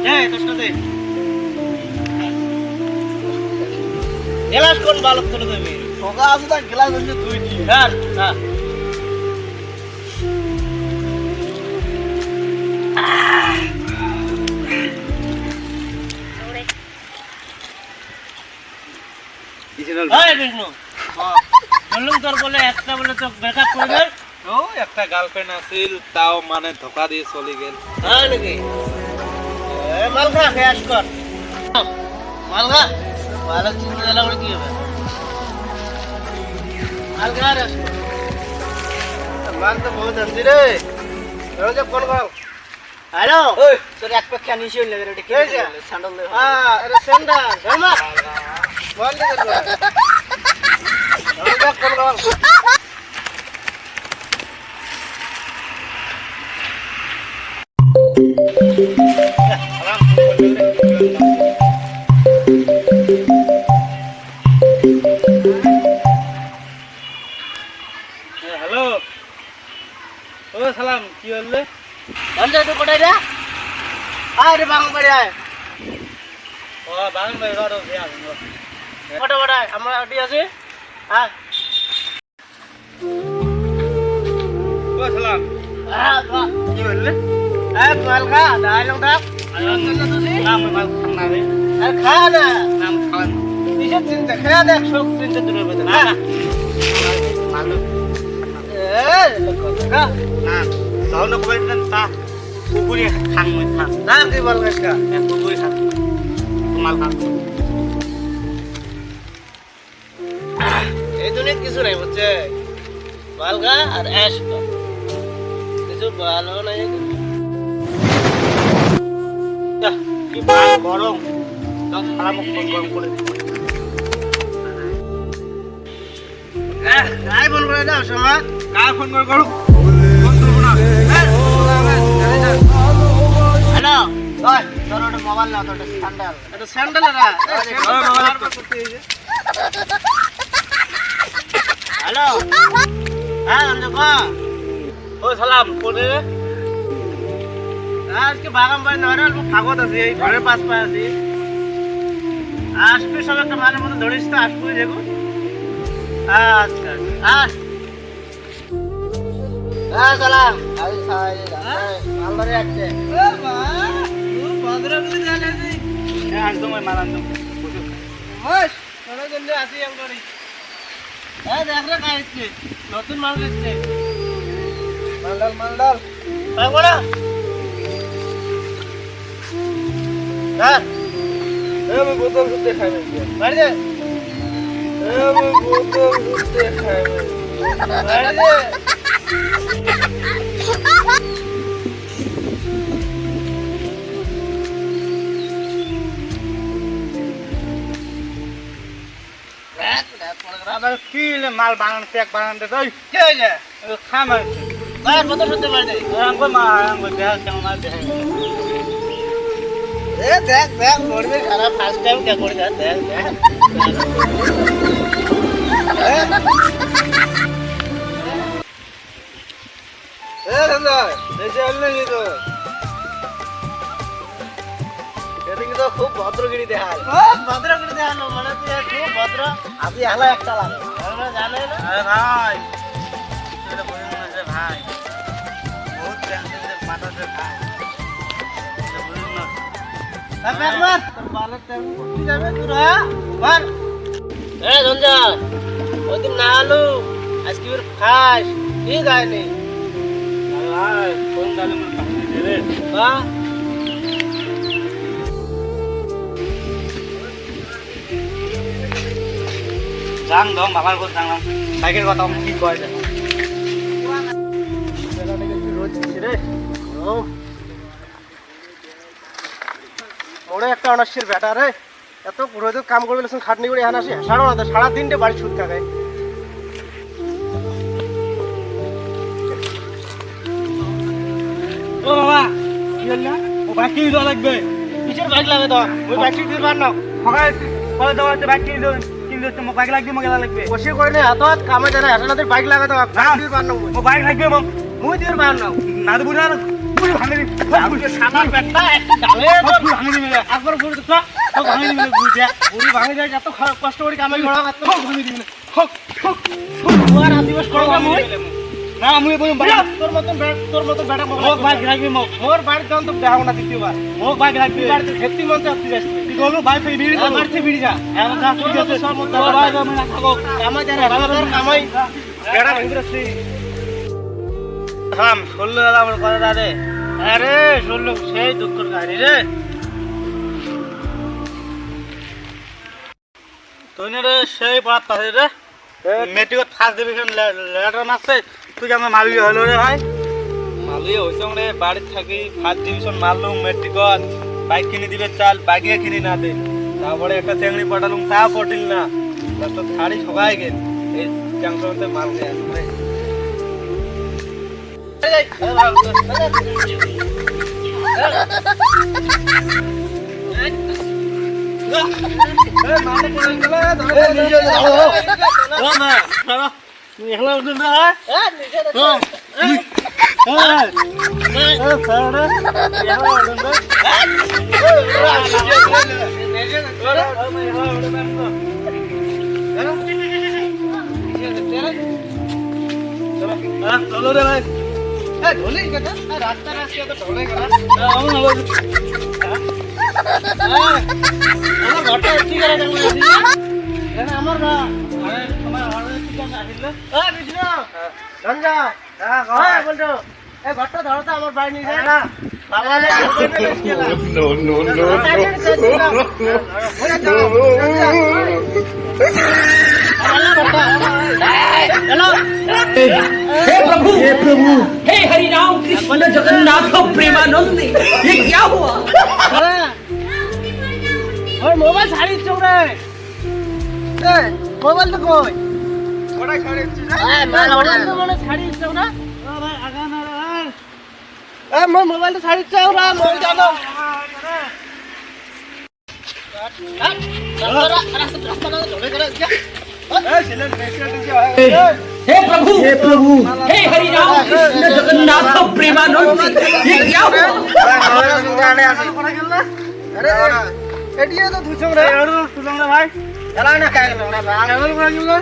খেয়ে তোর সাথে গ্লাস কোন বালক করে দেবে ঠোকা আছে তার গ্লাস হচ্ছে দুইটি হ্যাঁ হ্যাঁ তোর বলে একটা বলে তো ব্রেকআপ করে দেয় ও একটা গার্লফ্রেন্ড আছিল তাও মানে ধোকা দিয়ে চলে গেল হ্যাঁ নাকি মালখা খেয়াস কর মালখা ভালো চিন্তা দিলা করে কি হবে মালখা রেস মাল তো বহুত আনছি রে রোজে কোন গাও হ্যালো ওই তোর এক প্যাক নিয়ে এসে লাগে রে কি স্যান্ডেল দে হ্যাঁ এটা স্যান্ডেল জামা বল দে রোজে কোন গাও হ্যালো ও সালাম কি হলো বন্ধে তো কোথায় রে আরে বাংলা বাড়ি আয় ও বাংলা বাড়ি রো রে কোটা কোটা আমরা আটি আছি হ্যাঁ ও সালাম হ্যাঁ কি হলো এই মালকা ডায়লগটা নাম মাল খানা রে আর খা না নাম খান কিসের চিন্তা খেয়ে দেখ সব চিন্তা দূরে বেঁধে না ভালো না তাও না কবে তা কুকুরে খান মই খান না কি বল একটা কুকুরে খান মাল খান এই দুনিয়া কিছু নাই বুঝছে মালকা আর অ্যাশ কিছু ভালো নাই কি ভালো গরম দাও সালাম গরম করে কাই ফোন করে দাও সমা কার ফোন করে করো ফোন করবো না হ্যালো ওই তোর ওটা মোবাইল না তোর স্যান্ডেল এটা স্যান্ডেল না হ্যালো হ্যাঁ দেখো ও সালাম কোনে আজকে বাগান বাড়ি নয় অল্প ফাগত আছি এই ঘরের পাশ পায়ে আছি আসবি সব একটা মানের মতো ধরিস তো আসবি দেখো আচ্ছা আস হ্যাঁ সালাম আল্লাহরে আসছে একদম মাল একদম তোর জন্য আসি একবারই হ্যাঁ দেখ রে খাইছে নতুন মাল দিচ্ছে মালডাল মালডাল পাবো না হ্যাঁ আমি বোতল ঘুরতে খাইবে বাড়ি দে আমি বোতল ঘুরতে খাইবে বাড়ি দে আবার কি মাল বানান প্যাক বানান দে তুই কে হইছে খামার বাইর বোতল শুনতে পারি দে আঙ্গো মা আঙ্গো দেখ কেমন মাল দেখ এ দেখ দেখ পড়বে খারাপ ফার্স্ট টাইম কে করে দেখ দেখ এ দাদা দেশে আনলে কি তো এদিকে তো খুব ভদ্রগিরি দেখায় ভদ্রগিরি দেখানো মানে তুই খুব ভদ্র আপনি আলা একটা লাগে আমরা জানে না আরে ভাই এটা বলে মনে হচ্ছে ভাই বহুত টেনশন যে মাথাতে ভাই এটা বলে না তারপর একবার তোর বালের টাইম করতে যাবে তুই রা মার এ ধনজা ওদিন না আলু আজকে ফির খাস ঠিক আইনি আরে ভাই কোন গালে মনে কামড়ে দে রে বাহ জাং দম বাবার কথা জানলাম সাইকেল কথা আমি কি কয় জানো মোড়ে একটা অনার্সের ব্যাটা রে এত রোজ কাম করবে খাটনি করে এখানে আসি সারা না সারা দিনটে বাড়ি ছুট থাকে ও বাবা কি হলো ও বাইক কি দেওয়া লাগবে কিসের বাইক লাগে তো ওই বাইকটি দিয়ে বার নাও সকালে কলে দেওয়া হচ্ছে বাইক কিনে দেবেন কিনে দিচ্ছে মোক বাইক লাগবে মোক এলা লাগবে বসে করে নে এত হাত কামে জানা হাসানাদের বাইক লাগে তো বাইক দিয়ে বার নাও মোক বাইক লাগবে মোক মুই দিয়ে বার নাও না তো বুঝা পুরি ভাঙে দি সাদা পেটটা একটা ডালে পুরি ভাঙে দিবি একবার পুরি তো তো ভাঙে দিবি বুঝা পুরি ভাঙে যায় এত কষ্ট করে কামাই করা এত ভাঙে দিবি হক হক আর আদিবাস করব মই না আমি বলি তোর মতন বেটা মোক বাইক রাখবি মোক মোর বাড়ি যাও তো দেখাও না দ্বিতীয়বার মোক বাইক রাখবি বাড়িতে খেতে মন চাচ্ছি যাচ্ছি তুই গলু বাইক থেকে বিড়ি আমার থেকে বিড়ি যা এখন যা ঠিক আছে সব মত তোর বাইক আমি না থাকো কামাই জানে বাবার কামাই বেড়া ভেঙে রাখছি থাম শুনলো দাদা আমার কথা দাদে আরে শুনলো সেই দুঃখের কাহিনী রে তুই রে সেই পড়াত পাশে রে মেট্রিকত ফার্স্ট ডিভিশন লেটার মারছে তুই আমার মালুই হলো রে ভাই মালুই হয়েছে রে বাড়ির থাকি ফার্স্ট ডিভিশন মারলুম মেট্রিকত বাইক কিনে দিবে চাল বাইকে কিনে না দে তারপরে একটা চেংড়ি পাঠালুম তা পটিল না লাস্ট শাড়ি সবাই গেল এই চ্যাংসতে মাল গেছে রে চলো রে ভাই ঢোলে গেছে রাস্তা রাস্তা তো ঢোলে গেল আমার ঘরটা ঠিক আছে দেখো আমার না আমার ঘরে ঠিক আছে আসলে বিষ্ণু রঞ্জা হ্যাঁ বলছো এই ঘরটা ধরো তো আমার বাড়ি নিয়ে যায় না বাবা हे प्रभु हे हरि राम कृष्ण जगन्नाथ प्रेमानंद ये क्या हुआ ওই মোবাইল ছাড়িয়েছ রে এই মোবাইল তো কই ওটাই ছাড়িয়েছিস মোবাইল তো মানে ছাড়িয়েছ না ভাই আগা না রে এই মোর মোবাইল তো ছাড়িয়েছ ওরা মই জানো রাস্তা না ঢোলে গেল এই ছেলে নেক্সট দিকে हे प्रभु हे हरि राम कृष्ण जगन्नाथ प्रेमानंद ये क्या हुआ আরে এটিয়ে তো দুছং রে ভাই এলা না কাই গেল না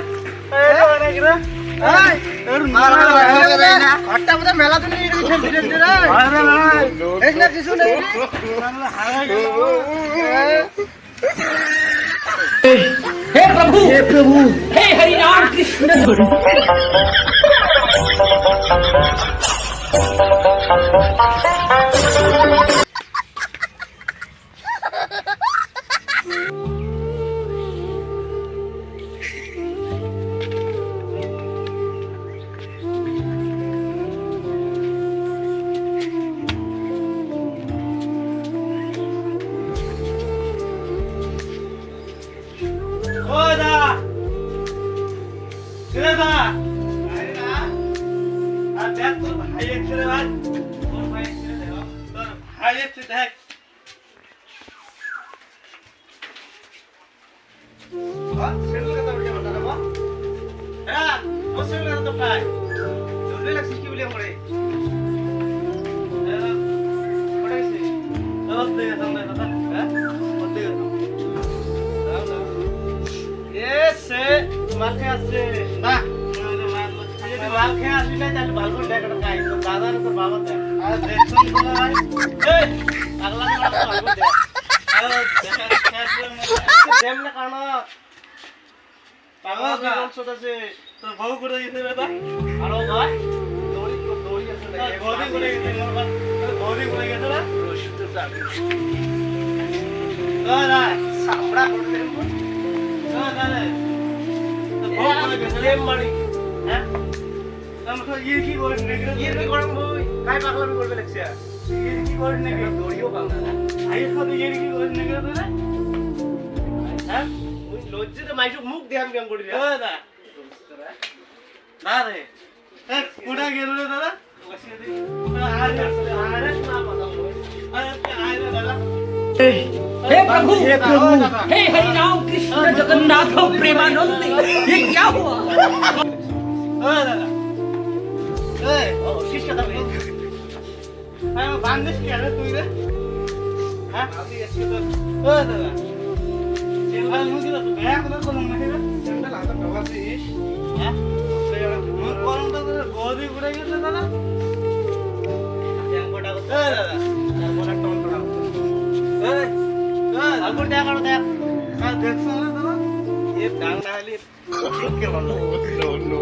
ঘরটা বোধ মেলা দিন খেলছি রে এই না কিছু নেই हे प्रभु हे हरि राम कृष्ण ওই দা ছেলে দা আর দেখ তোর ভাই ছেলে ভাই তোর ভাই ছেলে দেখো তোর ভাই ছেলে দেখ ছেলে কথা বলতে বলতা না হ্যাঁ ও ছেলে তো ভাই জলদি লাগছে কি বলি আমরে পড়ে গেছে ওর দিকে সামনে দাদা হ্যাঁ ওর দিকে এসে মাল খেয়ে আসছে না মাল খেয়ে আসবি না তাহলে ভালো করে দেখ একটা খাই তোর দাদা না তোর বাবা দেখ আর দেখুন তো ভাই এই আগলা না ভালো দেখ আর দেখ না কারণ পাগল কি বলছ আছে তোর বউ করে দিতে দাদা আর ও ভাই দৌড়ি আছে না গদি করে গেছে গদি করে গেছে না রশিদ চাবি দাদা সামড়া করে দেব দাদা প্রেম মারি হ্যাঁ আমাকে ইয়ে কি করে নেগরে ইয়ে কি করম বই কাই পাগলামি করবে লাগছে ইয়ে কি করে নেগরে দড়িও পাগলা না আইস কত ইয়ে কি করে নেগরে তোরা হ্যাঁ ওই লজ্জিত মাইসুক মুখ দেখাম কেম করি রে দাদা না রে এক কোড়া গেল রে দাদা বসিয়ে দি আরে আরে না কথা বল আরে আরে দাদা हे प्रभु हे हरि राम कृष्ण जगन्नाथ प्रेमानंद ये क्या हुआ দাদা এই ও শিষ্য দাও হ্যাঁ বান্দিস কি আরে তুই রে হ্যাঁ আমি আজকে তো ও দাদা সেন্ডাল মুদি তো ব্যাগ তো কোন না রে সেন্ডাল হাতে ঢোকাছিস হ্যাঁ মুখ গরমটা তো গদি উড়ে গেছে দাদা টেম্পোটা তো দাদা তারপরে টন টন এই তারপর দেখা করো দেখ হ্যাঁ দেখছ না দাদা ये डांग डाली के बोलो नो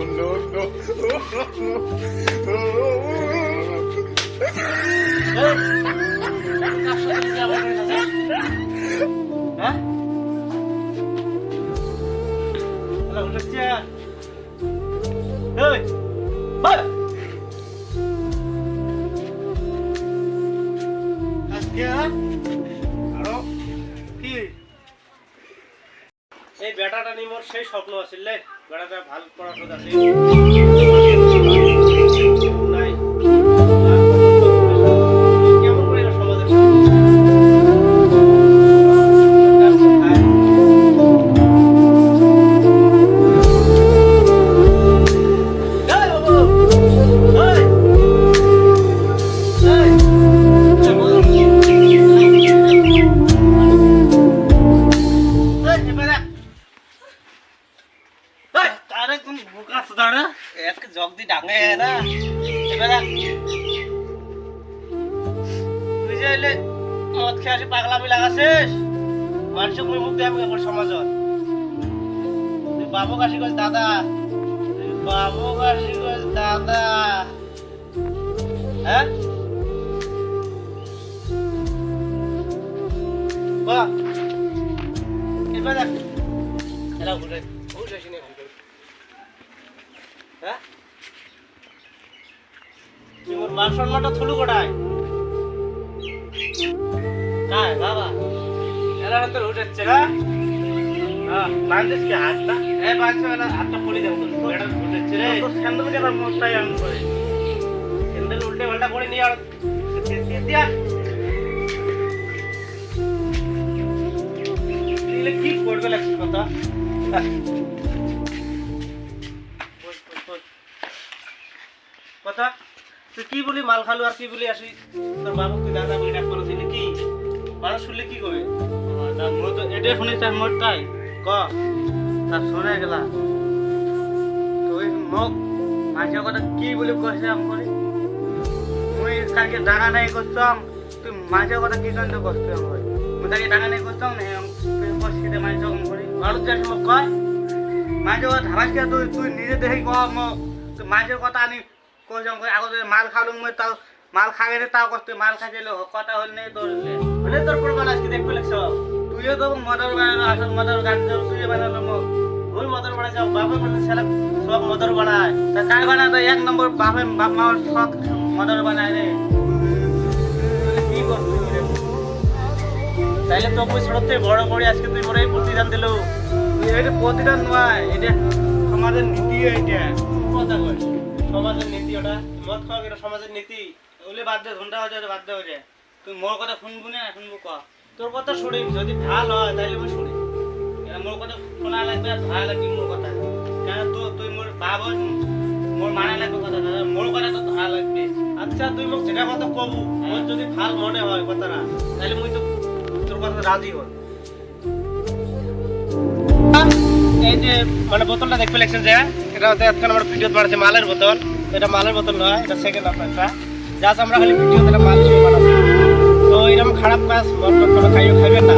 হ্যাঁ হ্যালো লজ্জা এই বল আজকে আরো কি এই বেটাটা নি মোর সেই স্বপ্ন আছিল বেটাটা ভাল পড়াশোনা আছে নাই কেমন করে সমাজে জগদি ডাঙে না এবারে তুই যে এলে মদ খেয়ে আসি পাগলামি লাগাছিস মানুষ মুই মুখ দেখাবো এখন সমাজত তুই বাবু কাশি কইস দাদা তুই বাবু কাশি কইস দাদা হ্যাঁ বাহ এবারে এরা ঘুরে ঘুরে আসি না হ্যাঁ তোর মান সম্মানটা থুলু কোটায় কাই বাবা এরা তো উঠেছে না হ্যাঁ বাঁধিস কি হাতটা বাঁধছে না হাতটা পড়ে যাবো তো এটা উঠেছে রে তো স্যান্ডেল কেন মোটাই আন করে স্যান্ডেল উল্টে পাল্টা করে নিয়ে আর দিয়া দিলে কি করবে লাগছে কথা কথা তুই কি বলি মাল খালু আর কি বলি আসি তোর বাবু তুই দাদা বলি ডাক করেছিলি কি মানুষ শুনলে কি কবে মোর তো এটাই শুনিস মোর তাই ক তার শোনা গেলা তুই মোক মাঝে কথা কি বলি কইছে আম করে মুই কালকে টাকা নাই করছম তুই মাঝে কথা কি কান্দ করছ আম করে মুই কালকে টাকা নাই করছম না তুই কইছিতে মাঝে কম করে মানুষ যে সময় কয় মাঝে কথা ধারাসকে তুই নিজে দেখি ক তুই মাঝে কথা আনি কইছম কই আগতে মাল খালু মই তাও মাল খাগে রে তাও কষ্ট মাল খাইলো কথা হল নেই তোর মানে তোর প্রবলেম আজকে দেখবে লাগছ তুইও তো মদর বানালো আসল মদর গান তুই বানালো মো ভুল মদর বানাইছ বাপে বলে ছেলে সব মদর বানায় তা কাই বানায় তো এক নম্বর বাপে বাপ মার সব মদর বানায় রে কি করছিস রে তাইলে তো কই ছড়তে বড় করে আজকে তুই বড়ই প্রতিদান দিলো তুই এটা প্রতিদান নয় এটা সমাজের নীতি এটা কথা কই সমাজের নীতি ওটা মদ খাওয়া এটা সমাজের নীতি ওলে বাদ দে ঘন্টা হয়ে যায় বাদ দে হয়ে যায় তুই মোর কথা শুনবো না শুনবো ক তোর কথা শুনি যদি ভাল হয় তাহলে আমি শুনি মোর কথা শোনা লাগবে আর ভাল লাগবে মোর কথা কেন তুই মোর বাবা মোর মানা লাগবে কথা মোর কথা তো ভাল লাগবে আচ্ছা তুই মোক যেটা কথা কবু মোর যদি ভাল মনে হয় কথাটা তাহলে মুই তো তোর কথা রাজি হই এই যে মানে বোতলটা দেখতে লাগছেন যে এটা হচ্ছে আজকাল আমরা ভিডিও বানাচ্ছি মালের বোতল এটা মালের বোতল নয় এটা সেকেন্ড আপনারটা জাস্ট আমরা খালি ভিডিও দিলে মাল দিয়ে বানাচ্ছি তো এরকম খারাপ কাজ মদ খাইও খাইবেন না